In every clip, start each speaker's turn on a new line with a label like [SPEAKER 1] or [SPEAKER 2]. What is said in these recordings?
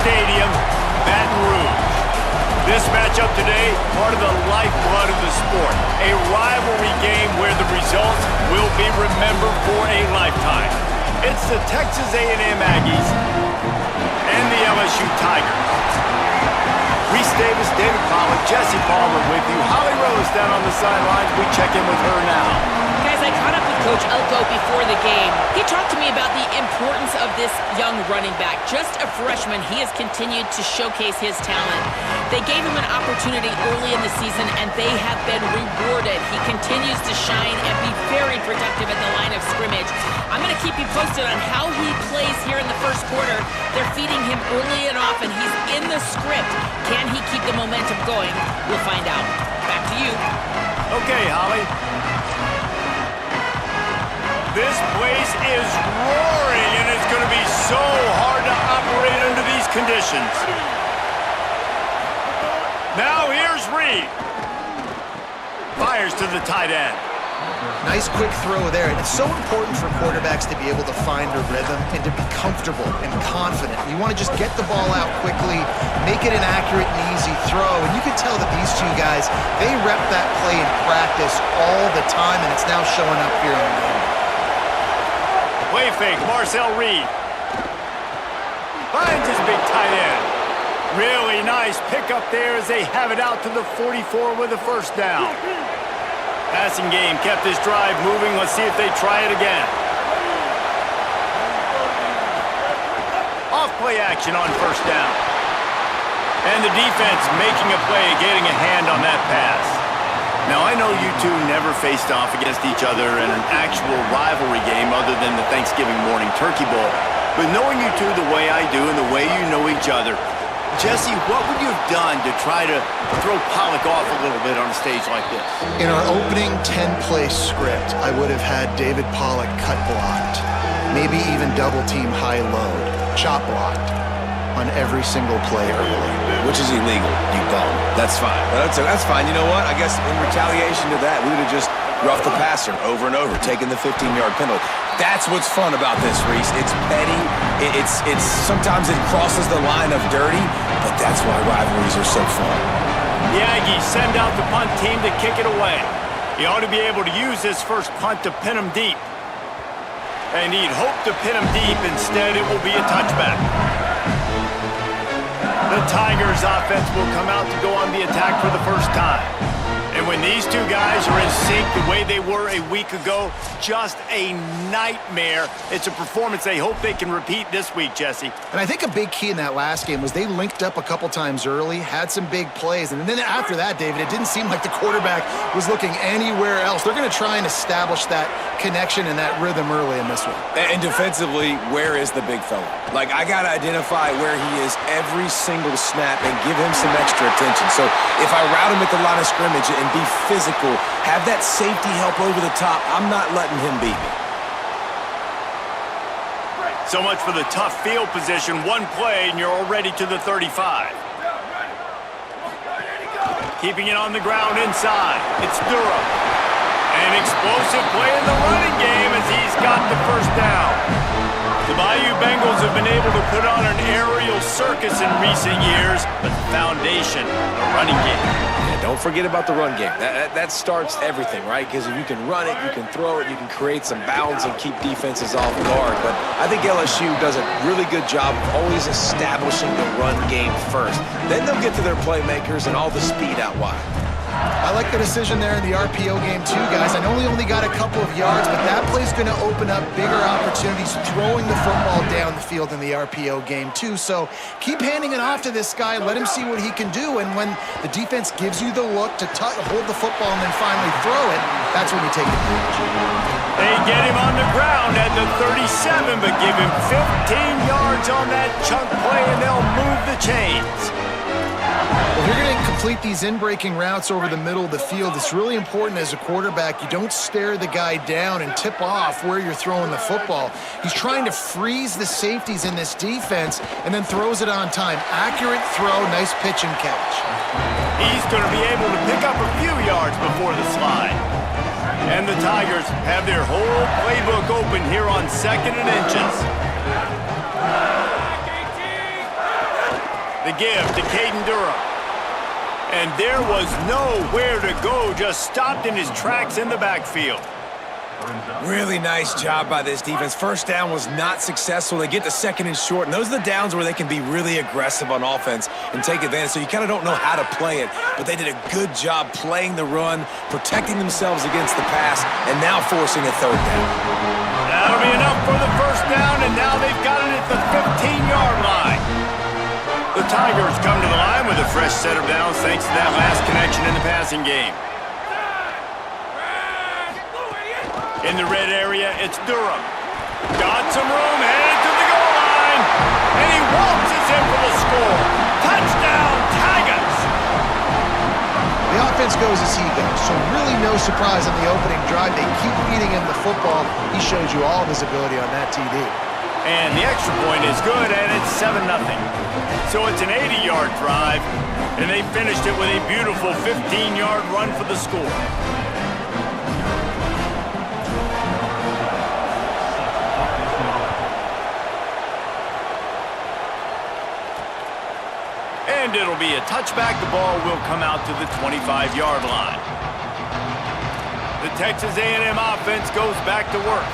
[SPEAKER 1] Stadium, Baton Rouge. This matchup today, part of the lifeblood of the sport. A rivalry game where the results will be remembered for a lifetime. It's the Texas A&M Aggies and the LSU Tigers. Reese Davis, David Pollock, Jesse Palmer with you. Holly Rose down on the sidelines. We check in with her now.
[SPEAKER 2] Guys, I caught up with Coach Elko before the game. He talked to me about the importance of this young running back. Just a freshman, he has continued to showcase his talent. They gave him an opportunity early in the season, and they have been rewarded. He continues to shine and be very productive at the line of scrimmage. I'm going to keep you posted on how he plays here in the first quarter. They're feeding him early and often. He's in the script. Can he keep the momentum going? We'll find out. Back to you.
[SPEAKER 1] Okay, Holly. This place is roaring, and it's going to be so hard to operate under these conditions. Now here's Reed. Fires to the tight end.
[SPEAKER 3] Nice quick throw there. And it's so important for quarterbacks to be able to find a rhythm and to be comfortable and confident. You want to just get the ball out quickly, make it an accurate and easy throw. And you can tell that these two guys, they rep that play in practice all the time, and it's now showing up here on the game.
[SPEAKER 1] Play fake, Marcel Reed. Finds his big tight end. Really nice pickup there as they have it out to the 44 with a first down. Passing game kept this drive moving. Let's see if they try it again. Off play action on first down. And the defense making a play, getting a hand on that pass. Now, I know you two never faced off against each other in an actual rivalry game other than the Thanksgiving morning turkey bowl. But knowing you two the way I do and the way you know each other, Jesse, what would you have done to try to throw Pollock off a little bit on a stage like this?
[SPEAKER 3] In our opening 10-play script, I would have had David Pollock cut blocked, maybe even double-team high-load, chop blocked on every single play early.
[SPEAKER 4] Which is illegal, you bum. That's fine. That's fine. You know what? I guess in retaliation to that, we would have just roughed the passer over and over, taking the 15-yard penalty. That's what's fun about this, Reese. It's petty. It's sometimes it crosses the line of dirty, but that's why rivalries are so fun.
[SPEAKER 1] The Aggies send out the punt team to kick it away. He ought to be able to use this first punt to pin him deep. And he'd hope to pin him deep. Instead, it will be a touchback. The Tigers offense will come out to go on the attack for the first time. And when these two guys are in sync the way they were a week ago, just a nightmare. It's a performance they hope they can repeat this week, Jesse.
[SPEAKER 3] And I think a big key in that last game was they linked up a couple times early, had some big plays, and then after that, David, it didn't seem like the quarterback was looking anywhere else. They're going to try and establish that connection and that rhythm early in this one.
[SPEAKER 4] And defensively, where is the big fella? Like, I got to identify where he is every single snap and give him some extra attention. So if I route him at the line of scrimmage and be physical, have that safety help over the top, I'm not letting him beat me.
[SPEAKER 1] So much for the tough field position. One play and you're already to the 35. Keeping it on the ground inside. It's Durham. An explosive play in the running game as he's got the first down. The Bayou Bengals have been able to put on an aerial circus in recent years, but the foundation, the running game.
[SPEAKER 4] Yeah, don't forget about the run game. That starts everything, right? Because if you can run it, you can throw it, you can create some bounds and keep defenses off guard. But I think LSU does a really good job of always establishing the run game first. Then they'll get to their playmakers and all the speed out wide.
[SPEAKER 3] I like the decision there in the RPO game too, guys. I know he only got a couple of yards, but that play's going to open up bigger opportunities throwing the football down the field in the RPO game too. So keep handing it off to this guy. Let him see what he can do. And when the defense gives you the look to hold the football and then finally throw it, that's when you take advantage.
[SPEAKER 1] They get him on the ground at the 37, but give him 15 yards on that chunk play, and they'll move the chains.
[SPEAKER 3] If you're going to complete these in-breaking routes over the middle of the field, it's really important as a quarterback you don't stare the guy down and tip off where you're throwing the football. He's trying to freeze the safeties in this defense and then throws it on time. Accurate throw, nice pitch and catch.
[SPEAKER 1] He's going to be able to pick up a few yards before the slide. And the Tigers have their whole playbook open here on 2nd and inches. The give to Caden Durham. And there was nowhere to go, just stopped in his tracks in the backfield.
[SPEAKER 4] Really nice job by this defense. First down was not successful. They get the second and short, and those are the downs where they can be really aggressive on offense and take advantage. So you kind of don't know how to play it, but they did a good job playing the run, protecting themselves against the pass, and now forcing a third down.
[SPEAKER 1] That'll be enough for the first down, and now they've got it at the 15-yard line. The Tigers come to the line with a fresh set of downs thanks to that last connection in the passing game. In the red area, it's Durham. Got some room, headed to the goal line. And he waltzes in for the score. Touchdown, Tigers!
[SPEAKER 3] The offense goes as he goes, so really no surprise on the opening drive. They keep feeding him the football. He shows you all of his ability on that TD.
[SPEAKER 1] And the extra point is good, and it's 7-0. So it's an 80-yard drive, and they finished it with a beautiful 15-yard run for the score. And it'll be a touchback. The ball will come out to the 25-yard line. The Texas A&M offense goes back to work.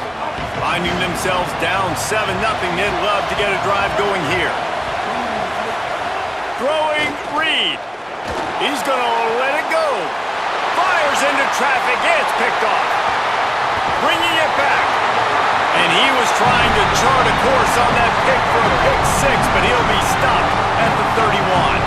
[SPEAKER 1] Finding themselves down 7-0, they'd love to get a drive going here. Throwing Reed. He's going to let it go. Fires into traffic. It's picked off. Bringing it back. And he was trying to chart a course on that pick for a pick six, but he'll be stopped at the 31.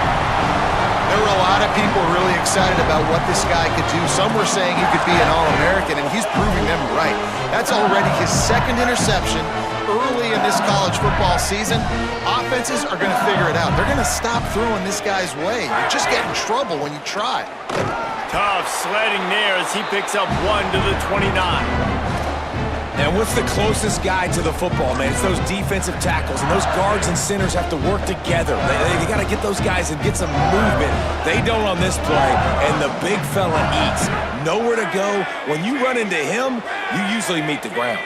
[SPEAKER 3] There were a lot of people really excited about what this guy could do. Some were saying he could be an All-American, and he's proving them right. That's already his second interception early in this college football season. Offenses are going to figure it out. They're going to stop throwing this guy's way. You just get in trouble when you try.
[SPEAKER 1] Tough sledding there as he picks up 1 to the 29.
[SPEAKER 4] And what's the closest guy to the football, man? It's those defensive tackles, and those guards and centers have to work together. They got to get those guys and get some movement. They don't on this play, and the big fella eats. Nowhere to go. When you run into him, you usually meet the ground.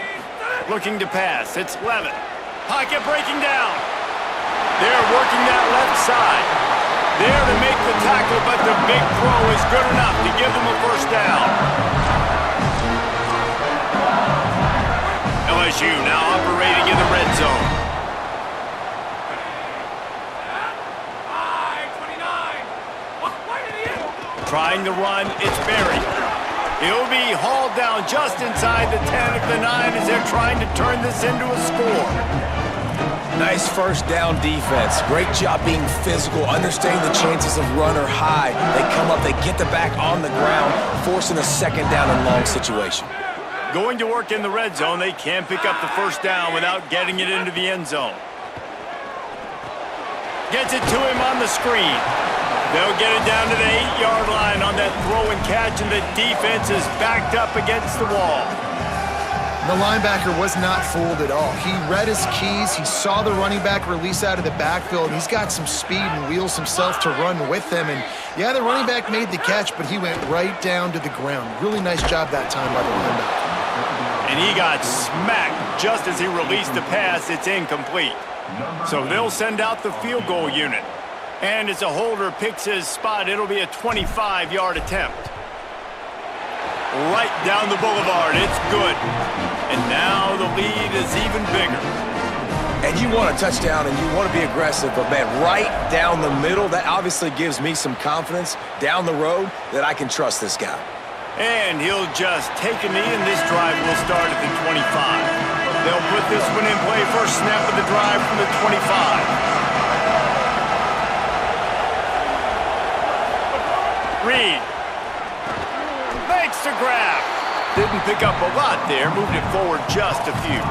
[SPEAKER 1] Looking to pass. It's Levin. Pocket breaking down. They're working that left side. There to make the tackle, but the big throw is good enough to give them a first down. LSU now operating in the red zone. Trying to run, it's Berry. He'll be hauled down just inside the 10 of the 9 as they're trying to turn this into a score.
[SPEAKER 4] Nice first down defense. Great job being physical, understanding the chances of run or high. They come up, they get the back on the ground, forcing a second down and long situation.
[SPEAKER 1] Going to work in the red zone, they can't pick up the first down without getting it into the end zone. Gets it to him on the screen. They'll get it down to the 8-yard line on that throw and catch, and the defense is backed up against the wall.
[SPEAKER 3] The linebacker was not fooled at all. He read his keys. He saw the running back release out of the backfield. He's got some speed and wheels himself to run with them. And, yeah, the running back made the catch, but he went right down to the ground. Really nice job that time by the linebacker.
[SPEAKER 1] And he got smacked just as he released the pass. It's incomplete. So they'll send out the field goal unit. And as a holder picks his spot, it'll be a 25-yard attempt. Right down the boulevard. It's good. And now the lead is even bigger.
[SPEAKER 4] And you want a touchdown and you want to be aggressive, but, man, right down the middle, that obviously gives me some confidence down the road that I can trust this guy.
[SPEAKER 1] And he'll just take a knee, and this drive will start at the 25. They'll put this one in play. First snap of the drive from the 25. Reed makes the grab. Didn't pick up a lot there. Moved it forward just a few.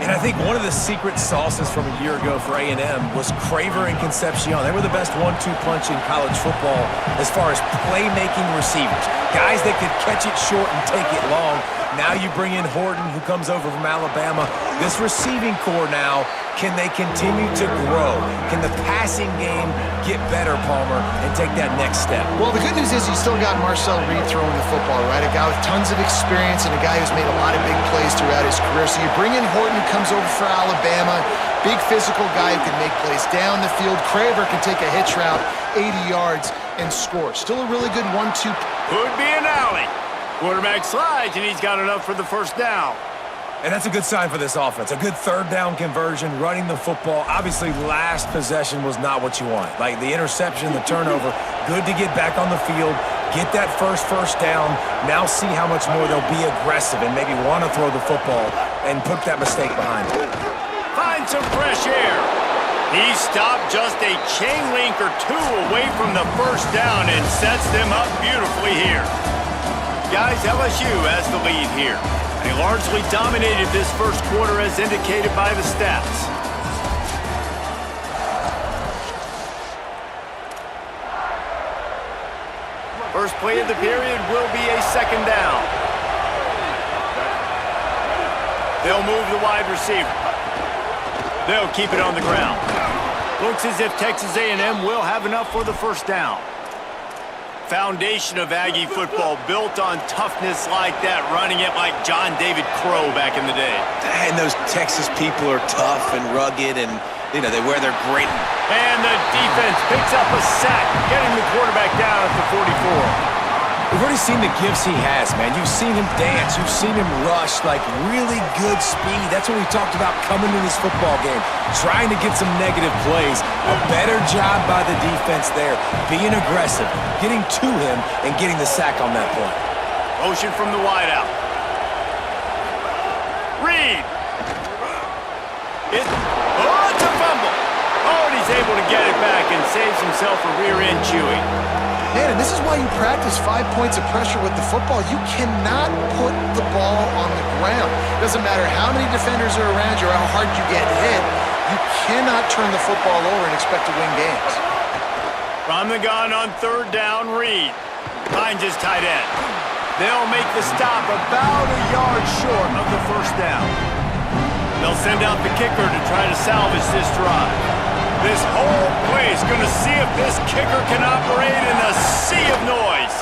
[SPEAKER 4] And I think one of the secret sauces from a year ago for A&M was Craver and Concepcion. They were the best 1-2 punch in college football as far as playmaking receivers. Guys that could catch it short and take it long. Now you bring in Horton, who comes over from Alabama. This receiving core now, can they continue to grow? Can the passing game get better, Palmer, and take that next step?
[SPEAKER 3] Well, the good news is you still got Marcel Reed throwing the football, right? A guy with tons of experience and a guy who's made a lot of big plays throughout his career. So you bring in Horton, who comes over for Alabama. Big physical guy who can make plays down the field. Craver can take a hitch route, 80 yards, and score. Still a really good 1-2.
[SPEAKER 1] Could be an alley. Quarterback slides, and he's got enough for the first down.
[SPEAKER 4] And that's a good sign for this offense. A good third down conversion, running the football. Obviously, last possession was not what you want. Like the interception, the turnover, good to get back on the field, get that first down. Now see how much more they'll be aggressive and maybe want to throw the football and put that mistake behind them.
[SPEAKER 1] Find some fresh air. He stopped just a chain link or two away from the first down and sets them up beautifully here. Guys, LSU has the lead here. They largely dominated this first quarter as indicated by the stats. First play of the period will be a second down. They'll move the wide receiver. They'll keep it on the ground. Looks as if Texas A&M will have enough for the first down. Foundation of Aggie football built on toughness like that, running it like John David Crow back in the day.
[SPEAKER 4] And those Texas people are tough and rugged, and, you know, they wear their great...
[SPEAKER 1] And the defense picks up a sack, getting the quarterback down at the 44.
[SPEAKER 4] We've already seen the gifts he has, man. You've seen him dance. You've seen him rush, like really good speed. That's what we talked about coming to this football game, trying to get some negative plays. A better job by the defense there, being aggressive, getting to him, and getting the sack on that point.
[SPEAKER 1] Motion from the wideout. Reed. It's a fumble. Oh, and he's able to get it back and saves himself a rear end chewing.
[SPEAKER 3] Man, and this is why you practice 5 points of pressure with the football. You cannot put the ball on the ground. Doesn't matter how many defenders are around you or how hard you get hit. You cannot turn the football over and expect to win games.
[SPEAKER 1] From the gun on third down, Reed finds his tight end. They'll make the stop about a yard short of the first down. They'll send out the kicker to try to salvage this drive. This whole play is going to see if this kicker can operate in a sea of noise.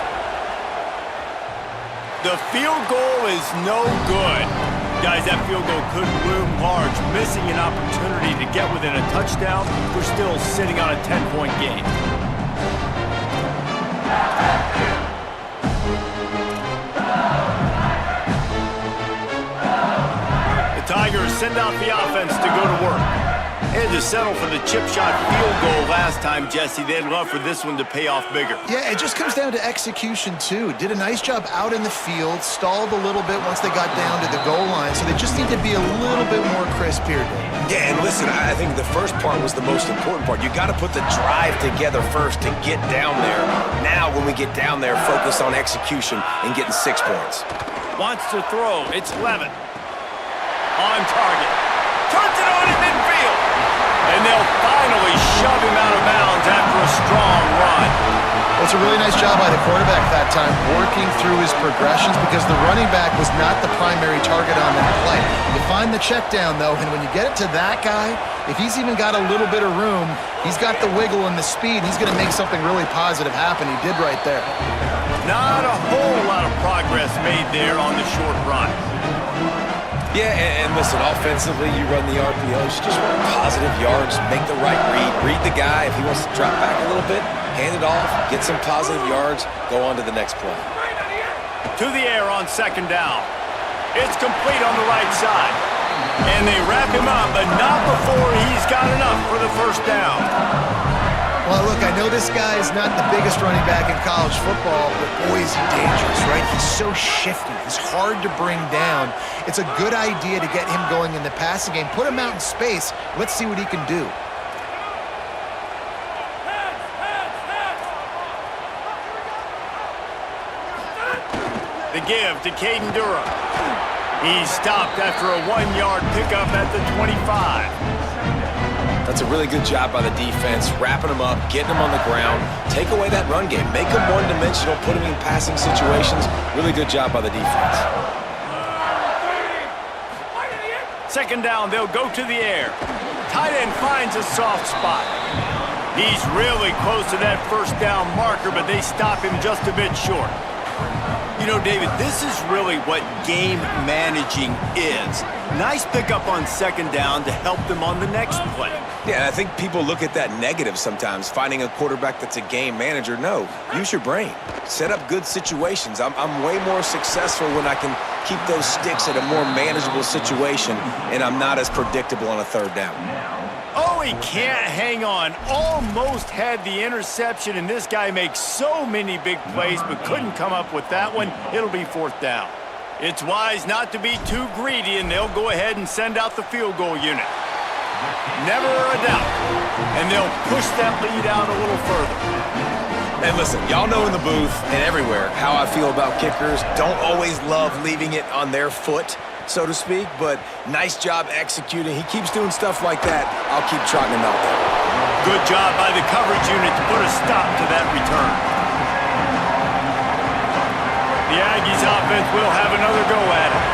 [SPEAKER 1] The field goal is no good. Guys, that field goal could loom large. Missing an opportunity to get within a touchdown. We're still sitting on a 10-point game. The Tigers send out the offense to go to work. They had to settle for the chip shot field goal last time, Jesse. They'd love for this one to pay off bigger.
[SPEAKER 3] Yeah, it just comes down to execution, too. Did a nice job out in the field, stalled a little bit once they got down to the goal line, so they just need to be a little bit more crisp here.
[SPEAKER 4] Yeah, and listen, I think the first part was the most important part. You got to put the drive together first to get down there. Now, when we get down there, focus on execution and getting 6 points.
[SPEAKER 1] Wants to throw. It's Levin. On target. Turns it on in midfield. And they'll finally shove him out of bounds after a strong run.
[SPEAKER 3] Well, it's a really nice job by the quarterback that time, working through his progressions because the running back was not the primary target on that play. You find the check down, though, and when you get it to that guy, if he's even got a little bit of room, he's got the wiggle and the speed, he's going to make something really positive happen. He did right there.
[SPEAKER 1] Not a whole lot of progress made there on the short run.
[SPEAKER 4] Yeah, and listen, offensively, you run the RPOs, you just want positive yards, make the right read the guy. If he wants to drop back a little bit, hand it off, get some positive yards, go on to the next play.
[SPEAKER 1] To the air on second down. It's complete on the right side. And they wrap him up, but not before he's got enough for the first down.
[SPEAKER 3] Well, look, I know this guy is not the biggest running back in college football, but boy, is he dangerous, right? He's so shifty. He's hard to bring down. It's a good idea to get him going in the passing game. Put him out in space. Let's see what he can do.
[SPEAKER 1] The give to Caden Durham. He's stopped after a 1-yard pickup at the 25.
[SPEAKER 4] That's a really good job by the defense, wrapping them up, getting them on the ground, take away that run game, make them one-dimensional, put them in passing situations. Really good job by the defense.
[SPEAKER 1] Second down, they'll go to the air. Tight end finds a soft spot. He's really close to that first down marker, but they stop him just a bit short. You know, David, this is really what game managing is. Nice pickup on second down to help them on the next play.
[SPEAKER 4] Yeah, I think people look at that negative sometimes, finding a quarterback that's a game manager. No, use your brain. Set up good situations. I'm way more successful when I can keep those sticks at a more manageable situation, and I'm not as predictable on a third down.
[SPEAKER 1] Oh, he can't hang on. Almost had the interception, and this guy makes so many big plays, but couldn't come up with that one. It'll be fourth down. It's wise not to be too greedy, and they'll go ahead and send out the field goal unit. Never a doubt. And they'll push that lead out a little further.
[SPEAKER 4] And listen, y'all know in the booth and everywhere how I feel about kickers. Don't always love leaving it on their foot, so to speak, but nice job executing. He keeps doing stuff like that. I'll keep trotting him out there.
[SPEAKER 1] Good job by the coverage unit to put a stop to that return. The Aggies offense will have another go at it.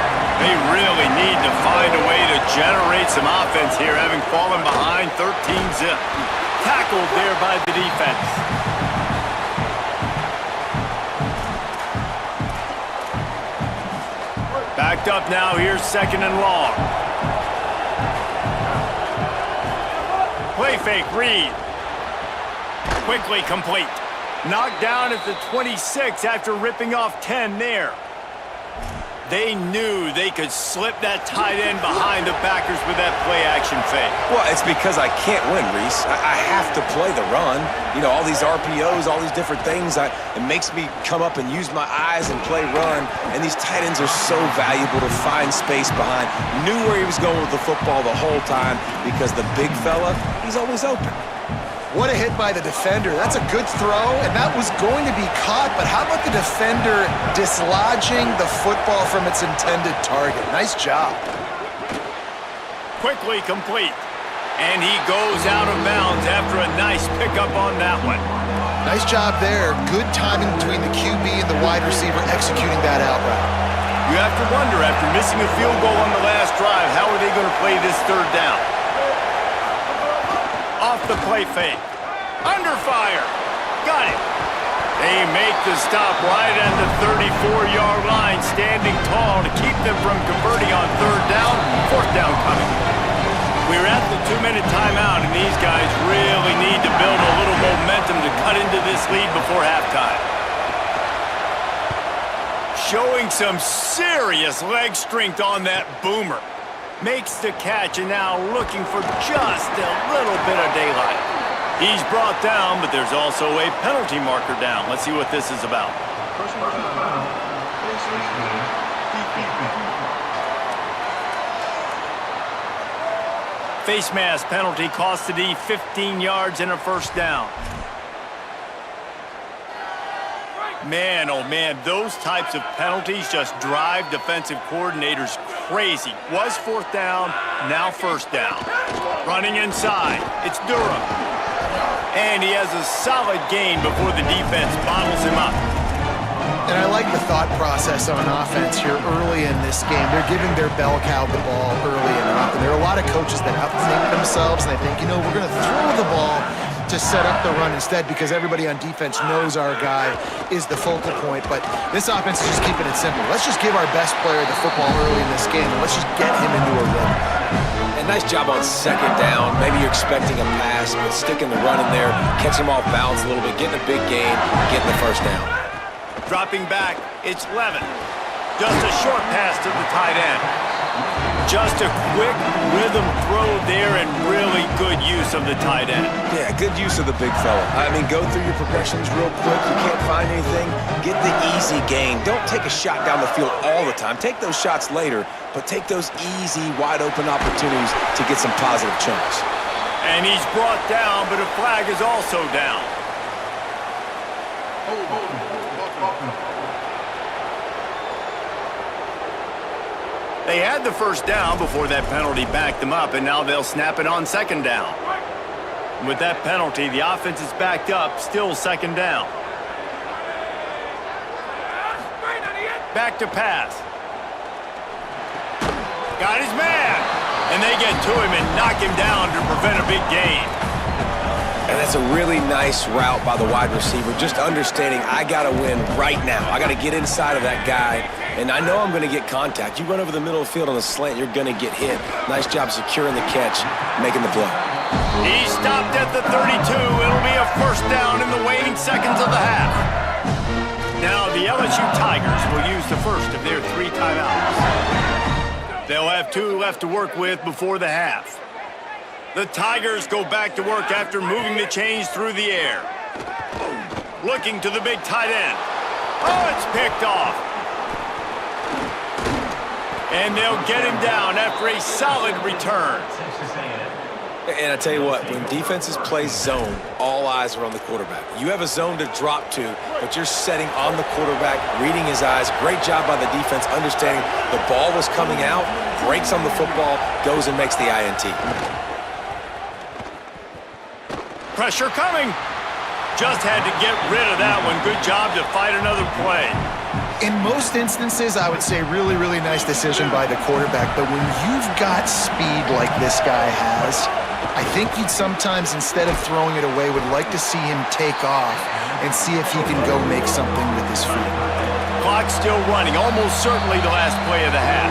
[SPEAKER 1] They really need to find a way to generate some offense here, having fallen behind 13-zip. Tackled there by the defense. Backed up now, here's second and long. Play fake, Reed. Quickly complete. Knocked down at the 26 after ripping off 10 there. They knew they could slip that tight end behind the backers with that play-action fake.
[SPEAKER 4] Well, it's because I can't win, Reese. I have to play the run. You know, all these RPOs, all these different things, it makes me come up and use my eyes and play run. And these tight ends are so valuable to find space behind. Knew where he was going with the football the whole time because the big fella, he's always open.
[SPEAKER 3] What a hit by the defender. That's a good throw, and that was going to be caught, but how about the defender dislodging the football from its intended target? Nice job.
[SPEAKER 1] Quickly complete. And he goes out of bounds after a nice pickup on that one.
[SPEAKER 3] Nice job there. Good timing between the QB and the wide receiver executing that out route.
[SPEAKER 1] You have to wonder, after missing a field goal on the last drive, how are they going to play this third down? Off the play fake. Under fire. Got it. They make the stop right at the 34-yard line, standing tall to keep them from converting on third down. Fourth down coming. We're at the 2-minute timeout, and these guys really need to build a little momentum to cut into this lead before halftime. Showing some serious leg strength on that boomer. Makes the catch, and now looking for just a little bit of daylight. He's brought down, but there's also a penalty marker down. Let's see what this is about. Face mask penalty cost the D 15 yards and a first down. Man, oh man, those types of penalties just drive defensive coordinators crazy. Was fourth down, now first down. Running inside, it's Durham. And he has a solid gain before the defense bottles him up.
[SPEAKER 3] And I like the thought process on offense here early in this game. They're giving their bell cow the ball early and often. There are a lot of coaches that outthink themselves, and they think, you know, we're going to throw the ball to set up the run instead because everybody on defense knows our guy is the focal point. But this offense is just keeping it simple. Let's just give our best player the football early in this game, and let's just get him into a rhythm.
[SPEAKER 4] And nice job on second down. Maybe you're expecting a pass, but sticking the run in there, catch him off balance a little bit, getting a big gain, getting the first down.
[SPEAKER 1] Dropping back, it's Levin. Just a short pass to the tight end. Just a quick rhythm throw there and really good use of the tight end.
[SPEAKER 4] Yeah, good use of the big fella. I mean, go through your progressions real quick. You can't find anything. Get the easy gain. Don't take a shot down the field all the time. Take those shots later, but take those easy, wide-open opportunities to get some positive chunks.
[SPEAKER 1] And he's brought down, but a flag is also down. They had the first down before that penalty backed them up, and now they'll snap it on second down. With that penalty, the offense is backed up, still second down. Back to pass. Got his man. And they get to him and knock him down to prevent a big gain.
[SPEAKER 4] And that's a really nice route by the wide receiver, just understanding I got to win right now. I got to get inside of that guy, and I know I'm going to get contact. You run over the middle of the field on a slant, you're going to get hit. Nice job securing the catch, making the play.
[SPEAKER 1] He stopped at the 32. It'll be a first down in the waning seconds of the half. Now the LSU Tigers will use the first of their 3 timeouts. They'll have 2 left to work with before the half. The Tigers go back to work after moving the chains through the air. Looking to the big tight end. Oh, it's picked off. And they'll get him down after a solid return.
[SPEAKER 4] And I tell you what, when defenses play zone, all eyes are on the quarterback. You have a zone to drop to, but you're setting on the quarterback, reading his eyes. Great job by the defense, understanding the ball was coming out, breaks on the football, goes and makes the INT.
[SPEAKER 1] Pressure coming. Just had to get rid of that one. Good job to fight another play.
[SPEAKER 3] In most instances, I would say really, really nice decision by the quarterback. But when you've got speed like this guy has, I think you'd sometimes, instead of throwing it away, would like to see him take off and see if he can go make something with his feet.
[SPEAKER 1] Clock still running. Almost certainly the last play of the half.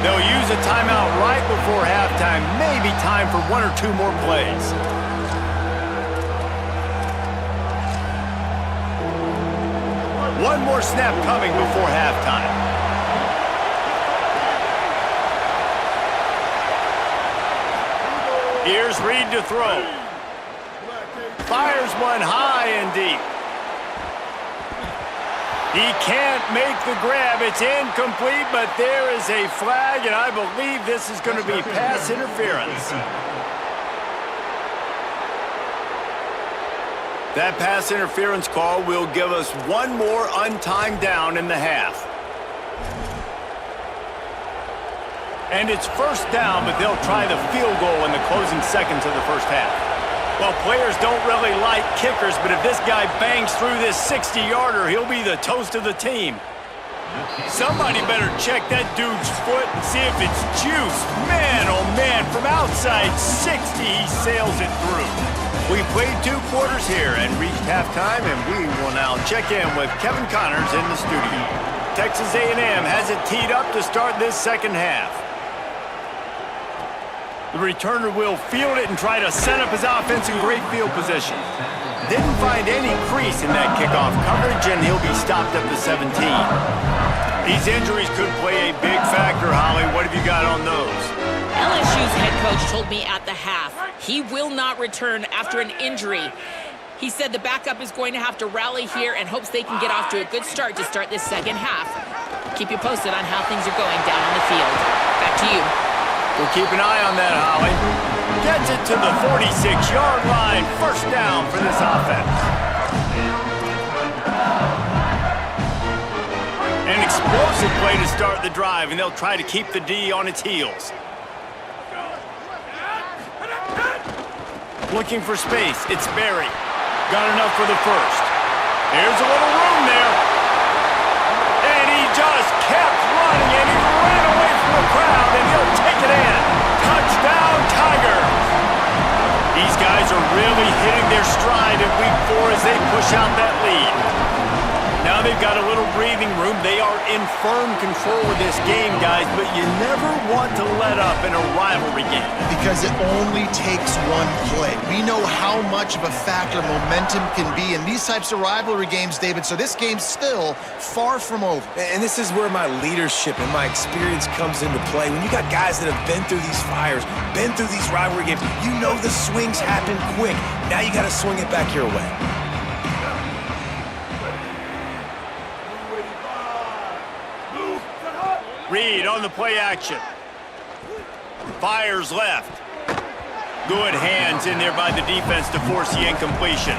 [SPEAKER 1] They'll use a timeout right before halftime. Maybe time for 1 or 2 more plays. One more snap coming before halftime. Here's Reed to throw. Fires one high and deep. He can't make the grab. It's incomplete, but there is a flag, and I believe this is going to be pass interference. That pass interference call will give us 1 more untimed down in the half. And it's first down, but they'll try the field goal in the closing seconds of the first half. Well, players don't really like kickers, but if this guy bangs through this 60-yarder, he'll be the toast of the team. Somebody better check that dude's foot and see if it's juiced. Man, oh man, from outside 60, he sails it through. We played 2 quarters here and reached halftime, and we will now check in with Kevin Connors in the studio. Texas A&M has it teed up to start this second half. The returner will field it and try to set up his offense in great field position. Didn't find any crease in that kickoff coverage, and he'll be stopped at the 17. These injuries could play a big factor, Holly. What have you got on those?
[SPEAKER 2] LSU's head coach told me at the half he will not return after an injury. He said the backup is going to have to rally here and hopes they can get off to a good start to start this second half. Keep you posted on how things are going down on the field. Back to you.
[SPEAKER 1] We'll keep an eye on that, Holly. Gets it to the 46-yard line. First down for this offense. An explosive play to start the drive, and they'll try to keep the D on its heels. Looking for space. It's Berry. Got enough for the first. Here's a little room there. And he just kept running, and he ran away from the crowd, and he'll take it in. Touchdown, Tigers. These guys are really hitting their stride in week 4 as they push out that lead. Now they've got a little breathing room. They are in firm control of this game, guys, but you never want to let up in a rivalry game.
[SPEAKER 3] Because it only takes one play. We know how much of a factor momentum can be in these types of rivalry games, David, so this game's still far from over.
[SPEAKER 4] And this is where my leadership and my experience comes into play. When you got guys that have been through these fires, been through these rivalry games, you know the swings happen quick. Now you got to swing it back your way.
[SPEAKER 1] Reed on the play action. Fires left. Good hands in there by the defense to force the incompletion.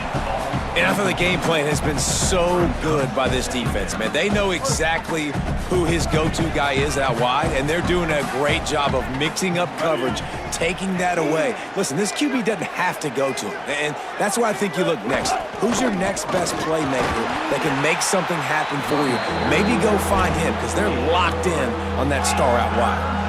[SPEAKER 4] And I thought the game plan has been so good by this defense, man. They know exactly who his go-to guy is out wide, and they're doing a great job of mixing up coverage, taking that away. Listen, this QB doesn't have to go to him, and that's why I think you look next. Who's your next best playmaker that can make something happen for you? Maybe go find him, because they're locked in on that star out wide.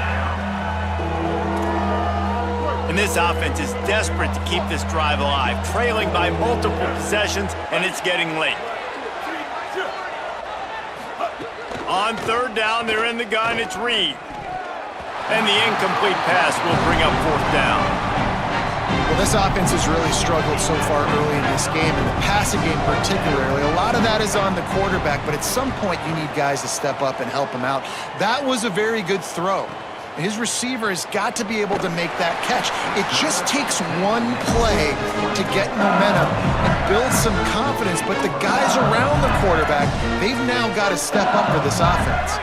[SPEAKER 1] this offense is desperate to keep this drive alive, trailing by multiple possessions, and it's getting late. On third down, they're in the gun. It's Reed. And the incomplete pass will bring up fourth down.
[SPEAKER 3] Well, this offense has really struggled so far early in this game, and the passing game particularly. A lot of that is on the quarterback, but at some point you need guys to step up and help him out. That was a very good throw. His receiver has got to be able to make that catch. It just takes one play to get momentum and build some confidence, but the guys around the quarterback, they've now got to step up for this offense.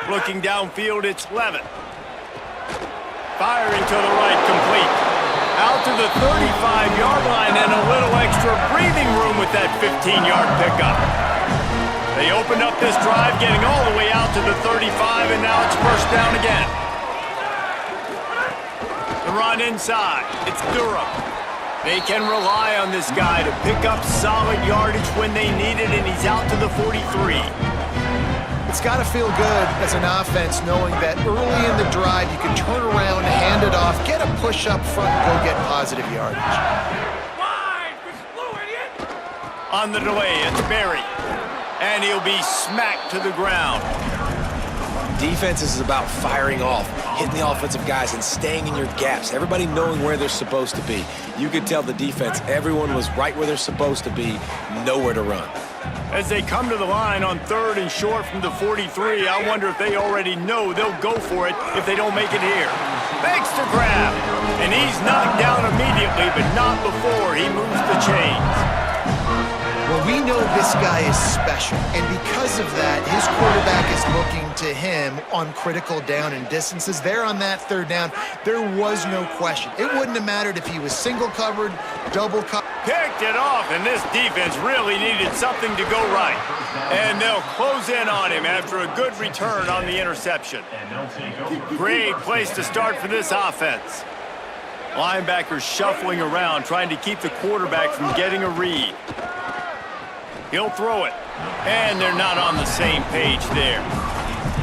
[SPEAKER 1] Looking downfield, it's Levitt. Firing to the right, complete. Out to the 35-yard line and a little extra breathing room with that 15-yard pickup. They opened up this drive, getting all the way out to the 35, and now it's first down again. The run inside. It's Durham. They can rely on this guy to pick up solid yardage when they need it, and he's out to the 43.
[SPEAKER 3] It's got to feel good as an offense knowing that early in the drive you can turn around, hand it off, get a push up front, and go get positive yardage.
[SPEAKER 1] On the delay, it's Berry. And he'll be smacked to the ground.
[SPEAKER 4] Defense is about firing off, hitting the offensive guys, and staying in your gaps. Everybody knowing where they're supposed to be. You could tell the defense, everyone was right where they're supposed to be, nowhere to run.
[SPEAKER 1] As they come to the line on third and short from the 43, I wonder if they already know they'll go for it if they don't make it here. Begs to grab, and he's knocked down immediately, but not before he moves the chains.
[SPEAKER 3] Well, we know this guy is special, and because of that, his quarterback is looking to him on critical down and distances. There on that third down, there was no question. It wouldn't have mattered if he was single covered, double covered.
[SPEAKER 1] Picked it off, and this defense really needed something to go right. And they'll close in on him after a good return on the interception. Great place to start for this offense. Linebackers shuffling around, trying to keep the quarterback from getting a read. He'll throw it, and they're not on the same page there.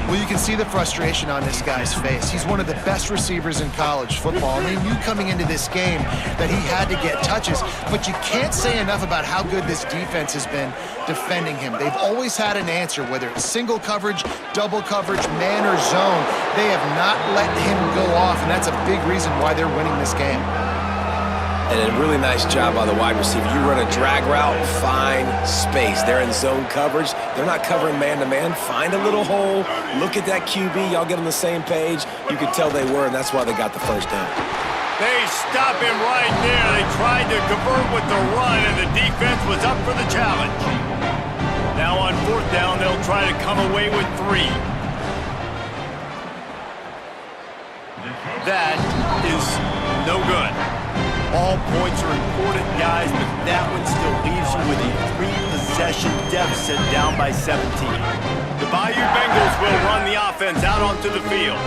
[SPEAKER 3] Well, you can see the frustration on this guy's face. He's one of the best receivers in college football, and they knew coming into this game that he had to get touches, but you can't say enough about how good this defense has been defending him. They've always had an answer, whether it's single coverage, double coverage, man or zone. They have not let him go off, and that's a big reason why they're winning this game.
[SPEAKER 4] And a really nice job by the wide receiver. You run a drag route, find space. They're in zone coverage. They're not covering man-to-man. Find a little hole. Look at that QB. Y'all get on the same page. You could tell they were, and that's why they got the first down.
[SPEAKER 1] They stop him right there. They tried to convert with the run, and the defense was up for the challenge. Now on fourth down, they'll try to come away with 3. That is no good. All points are important, guys, but that one still leaves you with a 3-possession deficit down by 17. The Bayou Bengals will run the offense out onto the field.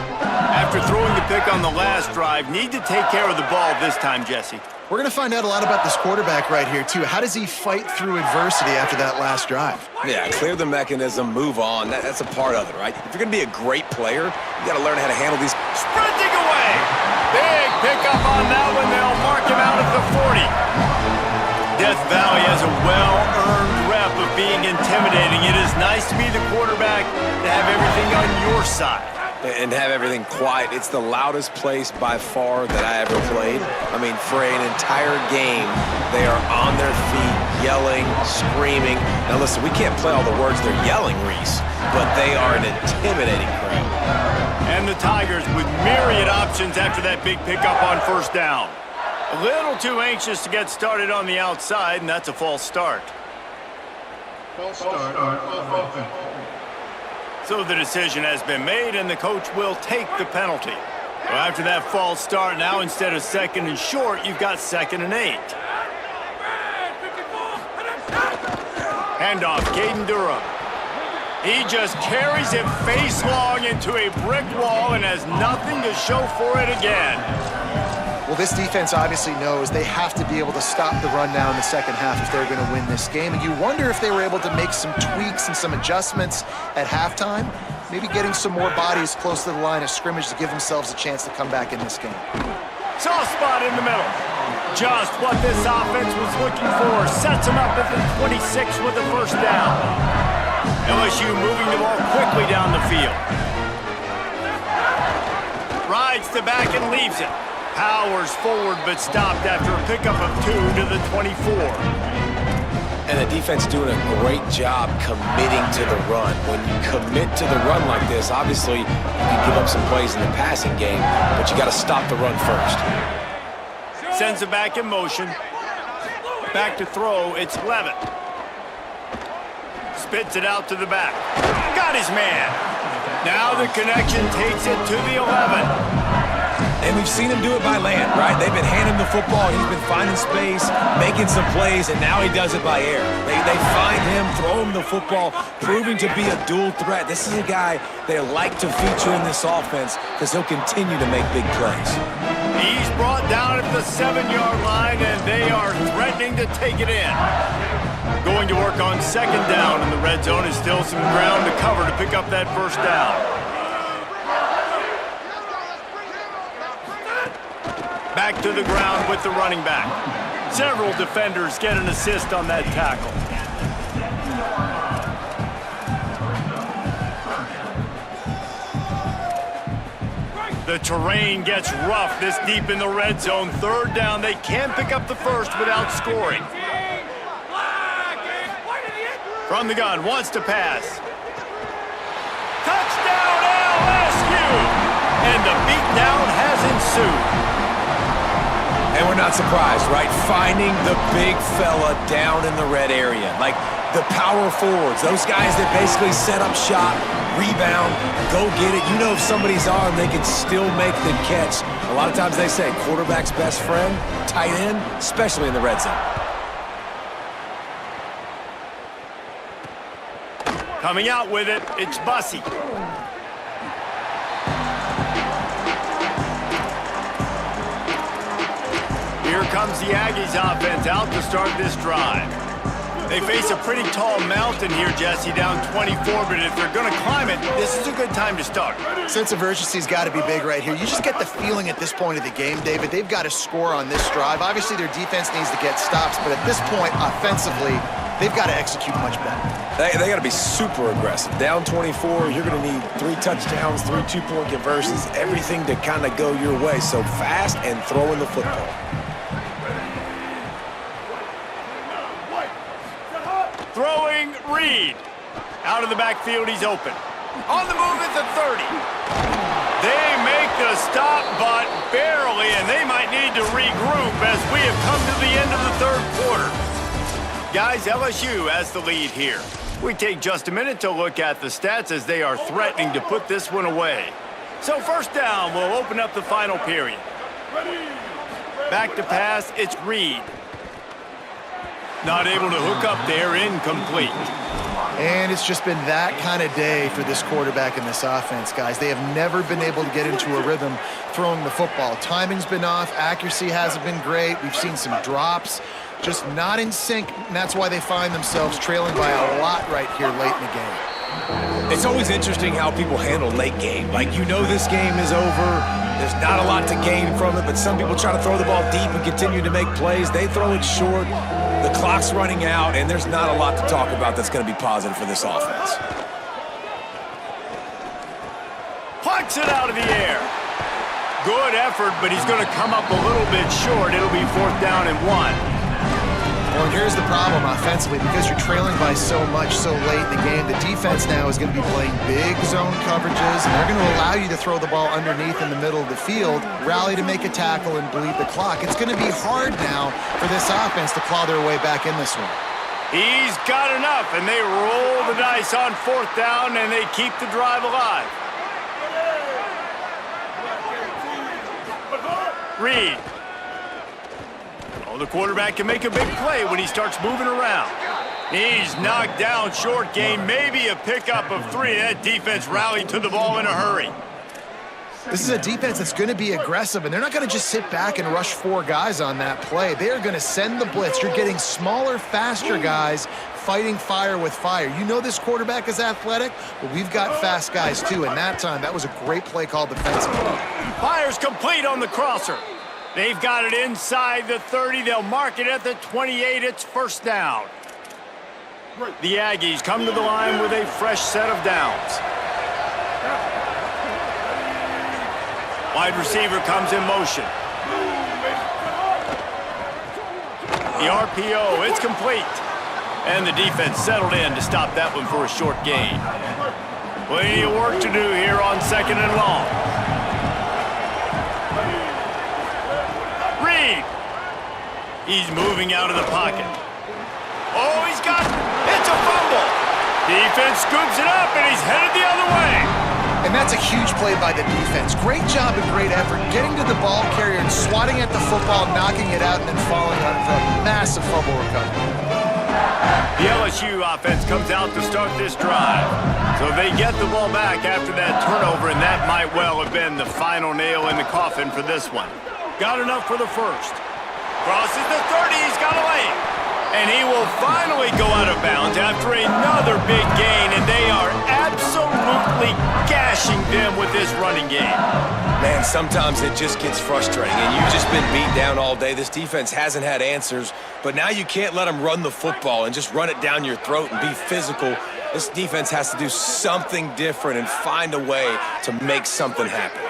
[SPEAKER 1] After throwing the pick on the last drive, need to take care of the ball this time, Jesse.
[SPEAKER 3] We're going to find out a lot about this quarterback right here, too. How does he fight through adversity after that last drive?
[SPEAKER 4] Yeah, clear the mechanism, move on. That's a part of it, right? If you're going to be a great player, you got to learn how to handle these.
[SPEAKER 1] Sprinting away! Big pickup on that one. They'll mark him out at the 40. Death Valley has a well-earned rep of being intimidating. It is nice to be the quarterback, to have everything on your side.
[SPEAKER 4] And have everything quiet. It's the loudest place by far that I ever played. I mean, for an entire game, they are on their feet, yelling, screaming. Now listen, we can't play all the words they're yelling, Reese, but they are an intimidating crowd.
[SPEAKER 1] And the Tigers with myriad options after that big pickup on first down. A little too anxious to get started on the outside, and that's a false start.
[SPEAKER 5] False start on offense.
[SPEAKER 1] So the decision has been made, and the coach will take the penalty. Well, after that false start, now instead of 2nd and short, you've got 2nd and 8. Handoff, Caden Durham. He just carries it face long into a brick wall and has nothing to show for it again.
[SPEAKER 3] Well, this defense obviously knows they have to be able to stop the run now in the second half if they're going to win this game. And you wonder if they were able to make some tweaks and some adjustments at halftime, maybe getting some more bodies close to the line of scrimmage to give themselves a chance to come back in this game.
[SPEAKER 1] Soft spot in the middle. Just what this offense was looking for. Sets them up at the 26 with the first down. LSU moving the ball quickly down the field. Rides to back and leaves it. Powers forward but stopped after a pickup of 2 to the 24.
[SPEAKER 4] And the defense doing a great job committing to the run. When you commit to the run like this, obviously you can give up some plays in the passing game, but you got to stop the run first.
[SPEAKER 1] Sends it back in motion. Back to throw, it's Levitt. Spits it out to the back. Got his man. Now the connection takes it to the 11.
[SPEAKER 4] And we've seen him do it by land, right? They've been handing him the football. He's been finding space, making some plays, and now he does it by air. They find him, throw him the football, proving to be a dual threat. This is a guy they like to feature in this offense because he'll continue to make big plays.
[SPEAKER 1] He's brought down at the 7-yard line, and they are threatening to take it in. Going to work on second down in the red zone is still some ground to cover to pick up that first down. Back to the ground with the running back. Several defenders get an assist on that tackle. The terrain gets rough this deep in the red zone. Third down, they can pick up the first without scoring. From the gun, wants to pass. Touchdown LSU! And the beatdown has ensued.
[SPEAKER 4] And we're not surprised, right? Finding the big fella down in the red area. Like the power forwards, those guys that basically set up shop, rebound, go get it. You know if somebody's on, they can still make the catch. A lot of times they say quarterback's best friend, tight end, especially in the red zone.
[SPEAKER 1] Coming out with it, it's Bussey. Here comes the Aggies offense out to start this drive. They face a pretty tall mountain here, Jesse, down 24, but if they're going to climb it, this is a good time to start.
[SPEAKER 3] Sense of urgency's got to be big right here. You just get the feeling at this point of the game, David, they've got to score on this drive. Obviously, their defense needs to get stops, but at this point, offensively, they've got to execute much better.
[SPEAKER 4] They got to be super aggressive. Down 24, you're going to need 3 touchdowns, 3 two-point conversions, everything to kind of go your way. So fast and throwing the football.
[SPEAKER 1] Throwing Reed. Out of the backfield, he's open. On the move at the 30. They make the stop, but barely, and they might need to regroup as we have come to the end of the third quarter. Guys, LSU has the lead here. We take just a minute to look at the stats as they are threatening to put this one away. So first down will open up the final period. Back to pass, it's Reed. Not able to hook up there, incomplete.
[SPEAKER 3] And it's just been that kind of day for this quarterback in this offense, guys. They have never been able to get into a rhythm throwing the football. Timing's been off. Accuracy hasn't been great. We've seen some drops. Just not in sync, and that's why they find themselves trailing by a lot right here late in the game.
[SPEAKER 4] It's always interesting how people handle late game. Like, you know this game is over. There's not a lot to gain from it, but some people try to throw the ball deep and continue to make plays. They throw it short. The clock's running out, and there's not a lot to talk about that's going to be positive for this offense.
[SPEAKER 1] Plucks it out of the air. Good effort, but he's going to come up a little bit short. It'll be 4th down and 1.
[SPEAKER 3] Well, here's the problem offensively. Because you're trailing by so much so late in the game, the defense now is going to be playing big zone coverages, and they're going to allow you to throw the ball underneath in the middle of the field, rally to make a tackle, and bleed the clock. It's going to be hard now for this offense to claw their way back in this one.
[SPEAKER 1] He's got enough, and they roll the dice on 4th down, and they keep the drive alive. Reed. Oh, the quarterback can make a big play when he starts moving around. He's knocked down short gain, maybe a pickup of 3. That defense rallied to the ball in a hurry.
[SPEAKER 3] This is a defense that's going to be aggressive, and they're not going to just sit back and rush 4 guys on that play. They are going to send the blitz. You're getting smaller, faster guys fighting fire with fire. You know this quarterback is athletic, but we've got fast guys too, and that time, that was a great play call defensively.
[SPEAKER 1] Fire's complete on the crosser. They've got it inside the 30. They'll mark it at the 28. It's first down. The Aggies come to the line with a fresh set of downs. Wide receiver comes in motion. The RPO, it's complete. And the defense settled in to stop that one for a short gain. Plenty of work to do here on 2nd and long. Reed. He's moving out of the pocket. Oh, it's a fumble. Defense scoops it up, and he's headed the other way.
[SPEAKER 3] And that's a huge play by the defense. Great job and great effort getting to the ball carrier and swatting at the football, knocking it out, and then falling on it for a massive fumble recovery.
[SPEAKER 1] The LSU offense comes out to start this drive. So they get the ball back after that turnover, and that might well have been the final nail in the coffin for this one. Got enough for the first. Crosses the 30, he's got a lane. And he will finally go out of bounds after another big gain, and they are absolutely gashing them with this running game.
[SPEAKER 4] Man, sometimes it just gets frustrating, and you've just been beat down all day. This defense hasn't had answers, but now you can't let them run the football and just run it down your throat and be physical. This defense has to do something different and find a way to make something happen.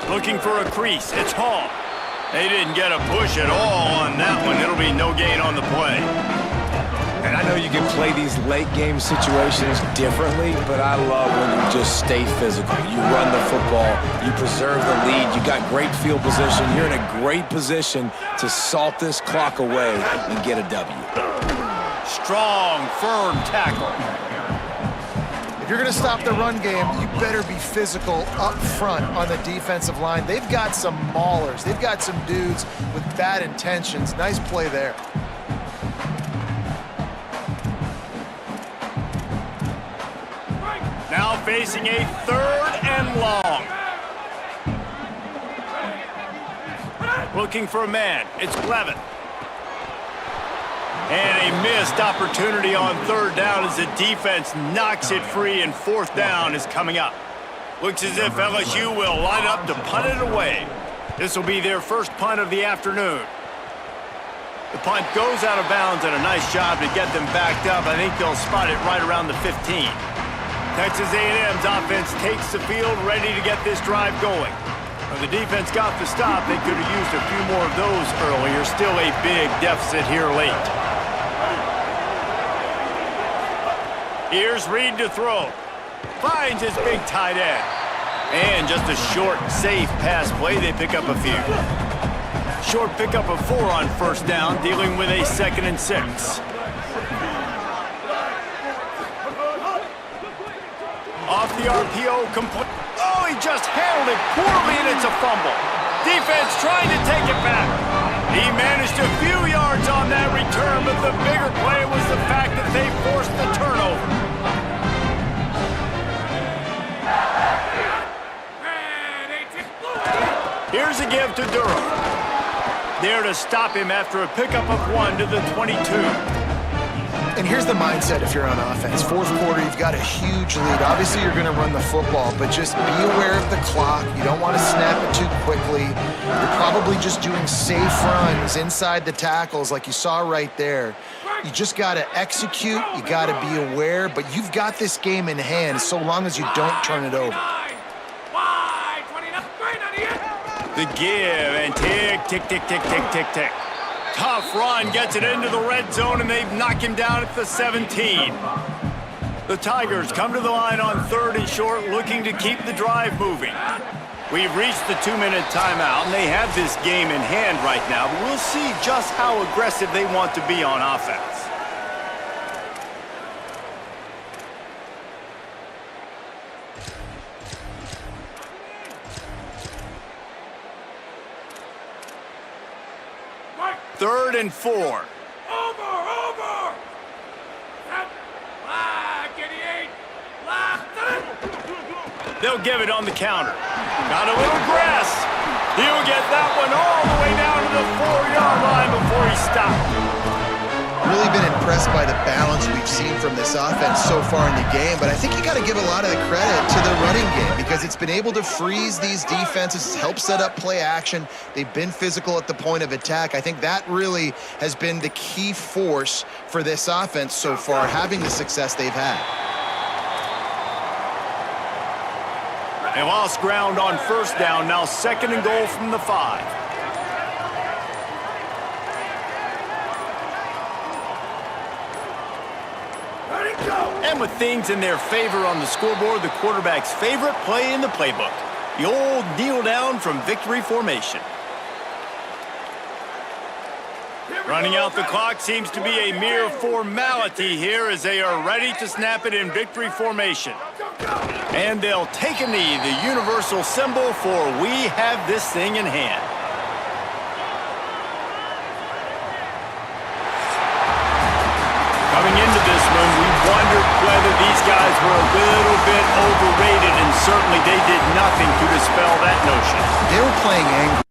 [SPEAKER 1] Looking for a crease. It's Hall. They didn't get a push at all on that one. It'll be no gain on the play.
[SPEAKER 4] And I know you can play these late game situations differently, but I love when you just stay physical. You run the football, you preserve the lead, you got great field position. You're in a great position to salt this clock away and get a W.
[SPEAKER 1] Strong, firm tackle.
[SPEAKER 3] If you're going to stop the run game, you better be physical up front on the defensive line. They've got some maulers. They've got some dudes with bad intentions. Nice play there.
[SPEAKER 1] Now facing a 3rd and long. Looking for a man. It's Clevin. And a missed opportunity on 3rd down as the defense knocks it free, and 4th down is coming up. Looks as if LSU will line up to punt it away. This will be their first punt of the afternoon. The punt goes out of bounds, and a nice job to get them backed up. I think they'll spot it right around the 15. Texas A&M's offense takes the field, ready to get this drive going. When the defense got the stop, they could have used a few more of those earlier. Still a big deficit here late. Here's Reed to throw. Finds his big tight end. And just a short, safe pass play. They pick up a few. Short pickup of 4 on 1st down, dealing with a 2nd and 6. Off the RPO, complete. Oh, he just handled it poorly, and it's a fumble. Defense trying to take it back. He managed a few yards on that return, but the bigger play was the fact that they forced the turnover. Here's a give to Durham. There to stop him after a pickup of 1 to the 22.
[SPEAKER 3] And here's the mindset if you're on offense. 4th quarter, you've got a huge lead. Obviously, you're going to run the football, but just be aware of the clock. You don't want to snap it too quickly. You're probably just doing safe runs inside the tackles like you saw right there. You just got to execute. You got to be aware, but you've got this game in hand so long as you don't turn it over.
[SPEAKER 1] The give, and tick, tick, tick, tick, tick, tick, tick. Tough run, gets it into the red zone, and they knock him down at the 17. The Tigers come to the line on 3rd and short, looking to keep the drive moving. We've reached the 2-minute timeout, and they have this game in hand right now, but we'll see just how aggressive they want to be on offense. Third and 4.
[SPEAKER 6] Over! Get
[SPEAKER 1] They'll give it on the counter. Got a little grass. He'll get that one all the way down to the 4-yard line before he stopped.
[SPEAKER 3] Really been impressed by the balance we've seen from this offense so far in the game, but I think you got to give a lot of the credit to the running game because it's been able to freeze these defenses, help set up play action. They've been physical at the point of attack. I think that really has been the key force for this offense so far, having the success they've had.
[SPEAKER 1] They lost ground on first down, now 2nd and goal from the 5. And with things in their favor on the scoreboard, the quarterback's favorite play in the playbook, the old kneel down from victory formation. Running out the clock seems to be a mere formality here as they are ready to snap it in victory formation. And they'll take a knee, the universal symbol for we have this thing in hand. Coming into this one, we wondered whether these guys were a little bit overrated, and certainly they did nothing to dispel that notion.
[SPEAKER 3] They were playing angry.